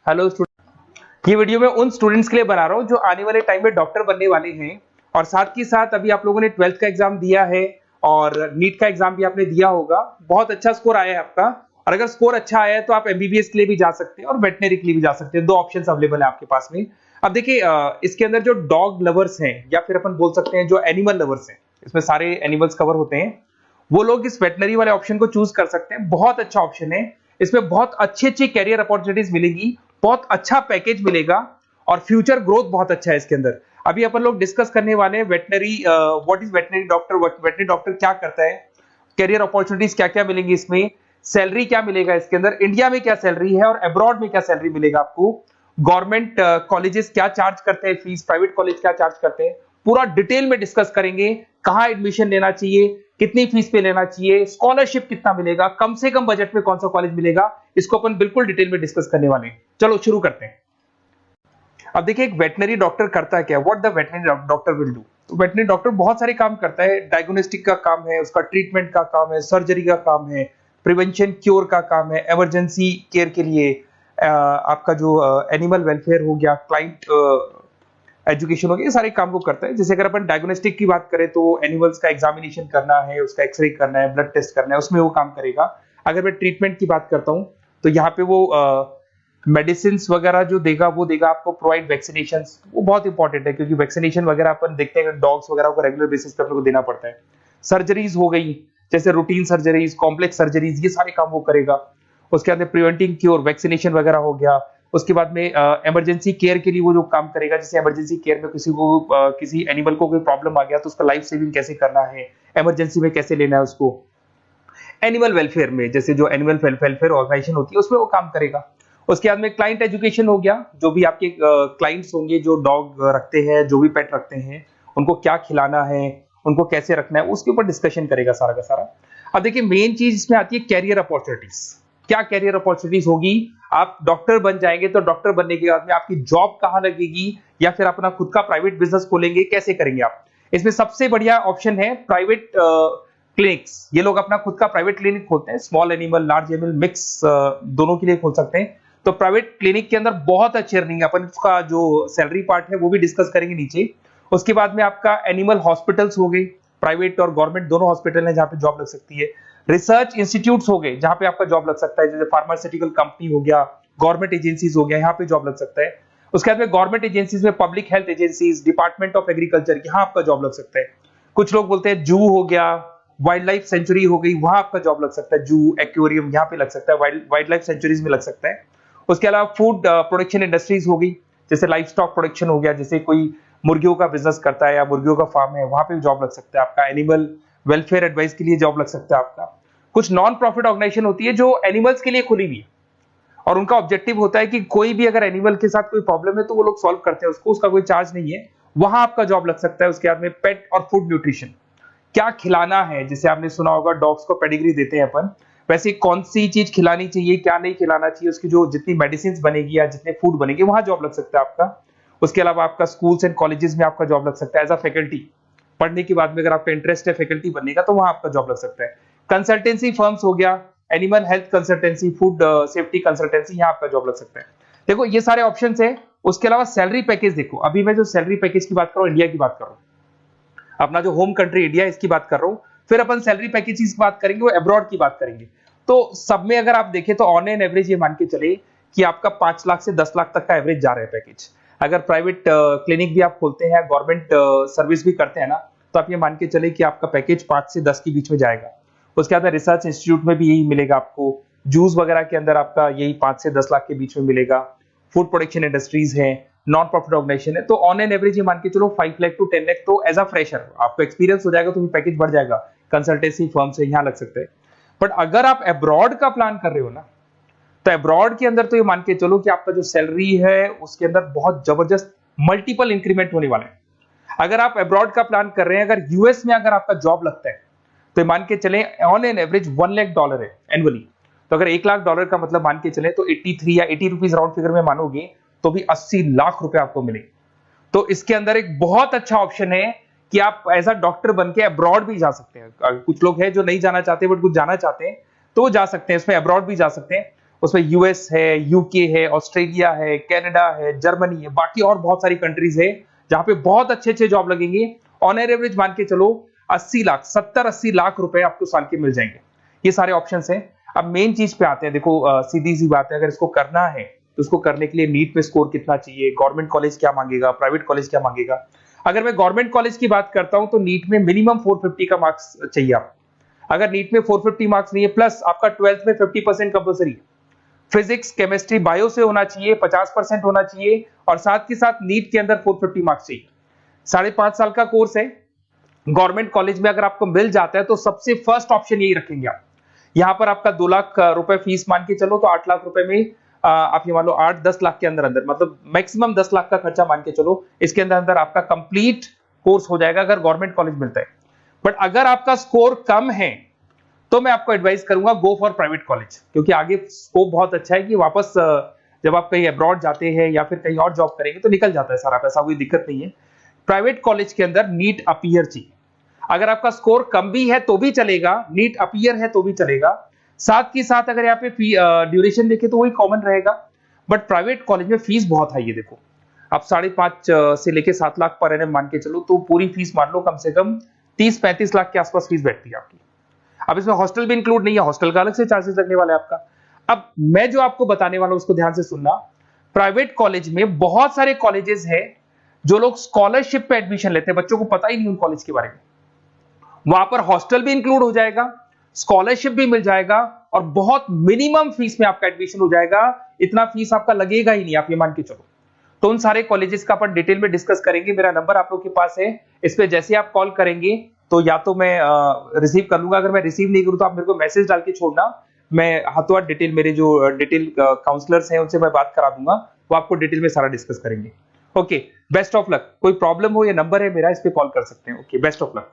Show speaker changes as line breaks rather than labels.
Hello student, ये video मैं उन स्टूडेंट्स के लिए बना रहा हूँ जो आने वाले टाइम में डॉक्टर बनने वाले हैं और साथ ही साथ अभी आप लोगों ने 12th का एग्जाम दिया है और नीट का एग्जाम भी आपने दिया होगा। बहुत अच्छा स्कोर आया है आपका और अगर स्कोर अच्छा आया है तो आप एमबीबीएस के लिए भी जा सकते हैं और वेटनरी के लिए भी जा सकते हैं। दो ऑप्शंस अवेलेबल है आपके पास में। अब देखिए, इसके अंदर जो डॉग लवर्स हैं या फिर अपन बोल सकते हैं जो एनिमल लवर्स हैं, इसमें सारे एनिमल्स कवर होते हैं, वो लोग इस वेटनरी वाले ऑप्शन को चूज कर सकते हैं। बहुत अच्छा ऑप्शन है, इसमें बहुत अच्छी अच्छी कैरियर अपॉर्चुनिटीज मिलेगी, बहुत अच्छा पैकेज मिलेगा और फ्यूचर ग्रोथ बहुत अच्छा है इसके अंदर। अभी अपन लोग डिस्कस करने वाले हैं veterinary, what is veterinary doctor, veterinary doctor क्या करता है, कैरियर अपॉर्चुनिटीज क्या क्या मिलेंगी इसमें, सैलरी क्या मिलेगा इसके अंदर, इंडिया में क्या सैलरी है और अब्रॉड में क्या सैलरी मिलेगा आपको, गवर्नमेंट कॉलेजेस क्या चार्ज करते हैं फीस, प्राइवेट कॉलेज क्या चार्ज करते हैं, पूरा डिटेल में डिस्कस करेंगे। कहां एडमिशन लेना चाहिए, कितनी फीस पे लेना चाहिए, स्कॉलरशिप कितना मिलेगा, कम से कम बजट में कौन सा कॉलेज मिलेगा, इसको अपन बिल्कुल डिटेल में डिस्कस करने वाले हैं। चलो शुरू करते हैं। अब देखिए, एक वेटनरी डॉक्टर करता क्या, what the veterinary doctor will do. तो वेटनरी डॉक्टर बहुत सारे काम करता है। डायग्नोस्टिक का काम है, उसका ट्रीटमेंट का काम है, सर्जरी का काम है, प्रिवेंशन क्योर का काम है, इमरजेंसी केयर के लिए आपका जो एनिमल वेलफेयर हो गया, क्लाइंट एजुकेशन हो गया, ये सारे काम को करता है। जैसे अगर अपन डायग्नोस्टिक की बात करें तो एनिमल्स का एग्जामिनेशन करना है, उसका एक्सरे करना है, ब्लड टेस्ट करना है, उसमें वो काम करेगा। अगर मैं ट्रीटमेंट की बात करता हूं तो यहाँ पे वो मेडिसिन वगैरह जो देगा वो देगा आपको, प्रोवाइड वैक्सीनेशन, वो बहुत इंपॉर्टेंट है क्योंकि वैक्सीनेशन वगैरह अपन देखते हैं डॉग्स वगैरह को रेगुलर बेसिस पे अपने को देना पड़ता है। सर्जरीज हो गई, जैसे रूटीन सर्जरीज, कॉम्प्लेक्स सर्जरीज, ये सारे काम वो करेगा। उसके बाद प्रिवेंटिंग क्योर, वैक्सीनेशन वगैरह हो गया। उसके बाद में इमरजेंसी केयर के लिए वो जो काम करेगा, जैसे इमरजेंसी केयर में किसी को किसी एनिमल को कोई प्रॉब्लम आ गया तो उसका लाइफ सेविंग कैसे करना है, इमरजेंसी में कैसे लेना है उसको। एनिमल वेलफेयर में, जैसे जो एनिमल वेलफेयर ऑर्गेनाइजेशन होती है उसमें वो काम करेगा। उसके बाद में क्लाइंट एजुकेशन हो गया, जो भी आपके क्लाइंट्स होंगे जो डॉग रखते हैं, जो भी पेट रखते हैं, उनको क्या खिलाना है, उनको कैसे रखना है, उसके ऊपर डिस्कशन करेगा सारा का सारा। अब देखिए, मेन चीज इसमें आती है कैरियर अपॉर्चुनिटीज। क्या कैरियर अपॉर्चुनिटीज होगी, आप डॉक्टर बन जाएंगे तो डॉक्टर बनने के बाद में आपकी जॉब कहां लगेगी या फिर अपना खुद का प्राइवेट बिजनेस खोलेंगे, कैसे करेंगे आप। इसमें सबसे बढ़िया ऑप्शन है प्राइवेट क्लिनिक्स। ये लोग अपना खुद का प्राइवेट क्लिनिक खोलते हैं, small animal, large animal, mix दोनों के लिए खोल सकते हैं। तो प्राइवेट क्लिनिक के अंदर बहुत अच्छी अर्निंग है। अपन उसका जो सैलरी पार्ट है वो भी डिस्कस करेंगे नीचे। उसके बाद में आपका एनिमल हॉस्पिटल्स हो गए, प्राइवेट और गवर्नमेंट दोनों हॉस्पिटल है जहां पे जॉब लग सकती है। रिसर्च इंस्टीट्यूट्स हो गए जहां पे आपका जॉब लग सकता है, जैसे फार्मास्यूटिकल कंपनी हो गया, गवर्नमेंट एजेंसीज हो गया, यहाँ पे जॉब लग सकता है। उसके बाद में गवर्नमेंट एजेंसीज में public health agencies, department of agriculture, यहाँ आपका जॉब लग सकता है। कुछ लोग बोलते हैं जू हो गया, वाइल्ड लाइफ सेंचुरी हो गई, वहां आपका जॉब लग सकता है। जू, एक्वेरियम, यहाँ पे लग सकता है, वाइल्ड लाइफ सेंचुरीज में लग सकता है। उसके अलावा फूड प्रोडक्शन इंडस्ट्रीज हो गई, जैसे लाइफ स्टॉक प्रोडक्शन हो गया, जैसे कोई मुर्गियों का बिजनेस करता है या मुर्गियों का फार्म है, वहां पे भी जॉब लग सकता है आपका। एनिमल वेलफेयर एडवाइस के लिए जॉब लग सकता है आपका। कुछ नॉन प्रॉफिट ऑर्गेनाइजेशन होती है जो एनिमल्स के लिए खुली हुई है और उनका ऑब्जेक्टिव होता है कि कोई भी अगर एनिमल के साथ कोई प्रॉब्लम है तो वो लोग सॉल्व करते हैं उसको, उसका कोई चार्ज नहीं है, वहां आपका जॉब लग सकता है। उसके बाद में पेट और फूड न्यूट्रिशन, क्या खिलाना है, जैसे आपने सुना होगा डॉग्स को पेडिग्री देते हैं अपन, वैसे कौन सी चीज खिलानी चाहिए, क्या नहीं खिलाना चाहिए, उसकी जो जितनी मेडिसिन बनेगी या जितने फूड बनेंगे वहां जॉब लग सकता है आपका। उसके अलावा आपका स्कूल्स एंड कॉलेजेस में आपका जॉब लग सकता है एज अ फैकल्टी। पढ़ने के बाद में अगर आपका इंटरेस्ट है फैकल्टी बनने का तो वहां आपका जॉब लग सकता है। कंसल्टेंसी फर्म्स हो गया, animal health consultancy, food safety consultancy, यहाँ आपका जॉब लग सकता है। देखो ये सारे ऑप्शन है। उसके अलावा सैलरी पैकेज देखो, अभी मैं जो सैलरी पैकेज की बात कर रहा हूँ, इंडिया की बात कर रहा हूँ, अपना जो होम कंट्री इंडिया इसकी बात कर रहा हूँ। फिर अपन सैलरी पैकेज की बात करेंगे, वो अब्रॉड की बात करेंगे। तो सब में अगर आप देखें तो ऑन एन एवरेज ये मान के चले कि आपका 5 लाख से 10 लाख तक का एवरेज जा रहा है पैकेज। अगर प्राइवेट क्लिनिक भी आप खोलते हैं, गवर्नमेंट सर्विस भी करते हैं ना, तो आप ये मान के चले कि आपका पैकेज 5 से 10 के बीच में जाएगा। उसके बाद रिसर्च इंस्टीट्यूट में भी यही मिलेगा आपको, जूस वगैरह के अंदर आपका यही 5 से 10 लाख के बीच में मिलेगा। फूड प्रोडक्शन इंडस्ट्रीज है, नॉन प्रॉफिट ऑर्गेनाइजेशन है, तो ऑन एन एवरेज ये मान के चलो 5 लाख टू 10 लाख, तो एज अ फ्रेशर आपको एक्सपीरियंस हो जाएगा तो पैकेज बढ़ जाएगा। कंसल्टेंसी फर्म से यहाँ लग सकते हैं। बट अगर आप अब्रॉड का प्लान कर रहे हो ना, तो अब्रॉड के अंदर तो ये मान के चलो कि आपका जो सैलरी है उसके अंदर बहुत जबरदस्त मल्टीपल इंक्रीमेंट होने वाले हैं। अगर आप अब्रॉड का प्लान कर रहे हैं, अगर यूएस में अगर आपका जॉब लगता है तो मान के चले ऑन एन एवरेज $1 लाख है एनुअली। तो अगर $1 लाख का मतलब मान के चले तो 83 या 80 रुपीज राउंड फिगर में मानोगे तो भी 80 लाख रुपए आपको मिले। तो इसके अंदर एक बहुत अच्छा ऑप्शन है कि आप एज अ डॉक्टर बन के अब्रॉड भी जा सकते हैं। कुछ लोग हैं जो नहीं जाना चाहते बट कुछ जाना चाहते हैं तो वो जा सकते हैं, इसमें अब्रॉड भी जा सकते हैं। उसमें यूएस है, यूके है, ऑस्ट्रेलिया है, कनाडा है, जर्मनी है, बाकी और बहुत सारी कंट्रीज है जहां पे बहुत अच्छे अच्छे जॉब लगेंगे। ऑन एवरेज मान के चलो 80 लाख, 70-80 लाख रुपए आपको साल के मिल जाएंगे। ये सारे ऑप्शंस हैं। अब मेन चीज पे आते हैं। देखो सीधी सी बात है, अगर इसको करना है तो उसको करने के लिए नीट में स्कोर कितना चाहिए, गवर्नमेंट कॉलेज क्या मांगेगा, प्राइवेट कॉलेज क्या मांगेगा। अगर मैं गवर्नमेंट कॉलेज की बात करता हूं तो नीट में मिनिमम 450 का मार्क्स चाहिए आप। अगर नीट में 450 मार्क्स नहीं है, प्लस आपका 12th में 50% कंपल्सरी, फिजिक्स, केमिस्ट्री, बायो से होना चाहिए, 50% होना चाहिए, और साथ के साथ नीट के अंदर 450 मार्क्स चाहिए। 5.5 साल का कोर्स है। गवर्नमेंट कॉलेज में अगर आपको मिल जाता है तो सबसे फर्स्ट ऑप्शन यही रखेंगे आप। यहां पर आपका 2 लाख रुपए फीस मान के चलो तो 8 लाख रुपए में आप ये मान लो 8-10 लाख के अंदर अंदर, मतलब मैक्सिमम 10 लाख का खर्चा मान के चलो, इसके अंदर अंदर आपका कंप्लीट कोर्स हो जाएगा अगर गवर्नमेंट कॉलेज मिलता है। बट अगर आपका स्कोर कम है तो मैं आपको एडवाइस करूंगा गो फॉर प्राइवेट कॉलेज, क्योंकि आगे स्कोप बहुत अच्छा है कि वापस जब आप कहीं अब्रॉड जाते हैं या फिर कहीं और जॉब करेंगे तो निकल जाता है सारा पैसा, कोई दिक्कत नहीं है। प्राइवेट कॉलेज के अंदर नीट अपीयर चाहिए। अगर आपका स्कोर कम भी है तो भी चलेगा, नीट अपीयर है तो भी चलेगा। साथ के साथ अगर यहाँ पे ड्यूरेशन देखे तो वही कॉमन रहेगा। बट प्राइवेट कॉलेज में फीस बहुत हाई है। देखो आप 5.5 से लेके 7 लाख पर एनम मान के चलो तो पूरी फीस मान लो कम से कम 30-35 लाख के आसपास फीस बैठती है आपकी। अब इसमें हॉस्टल भी इंक्लूड नहीं है, हॉस्टल का अलग से चार्जेस लगने वाला है आपका। अब मैं जो आपको बताने वाला हूं उसको ध्यान से सुनना। प्राइवेट कॉलेज में बहुत सारे कॉलेजेस हैं जो लोग स्कॉलरशिप पे एडमिशन लेते हैं, बच्चों को पता ही नहीं उन कॉलेज के बारे में। वहां पर हॉस्टल भी इंक्लूड हो जाएगा, स्कॉलरशिप भी मिल जाएगा, और बहुत मिनिमम फीस में आपका एडमिशन हो जाएगा। इतना फीस आपका लगेगा ही नहीं, आप ये मान के चलो। तो उन सारे कॉलेजेस का अपन डिटेल में डिस्कस करेंगे। मेरा नंबर आप लोग के पास है, इस पे जैसे आप कॉल करेंगे तो या तो मैं रिसीव कर लूंगा, अगर मैं रिसीव नहीं करूं तो आप मेरे को मैसेज डाल के छोड़ना, मैं हाथों हाथ डिटेल, मेरे जो डिटेल काउंसलर्स हैं उनसे मैं बात करा दूंगा, वो आपको डिटेल में सारा डिस्कस करेंगे। Okay, best of luck. कोई प्रॉब्लम हो, ये नंबर है मेरा, इस पे कॉल कर सकते हैं। Okay, best of luck.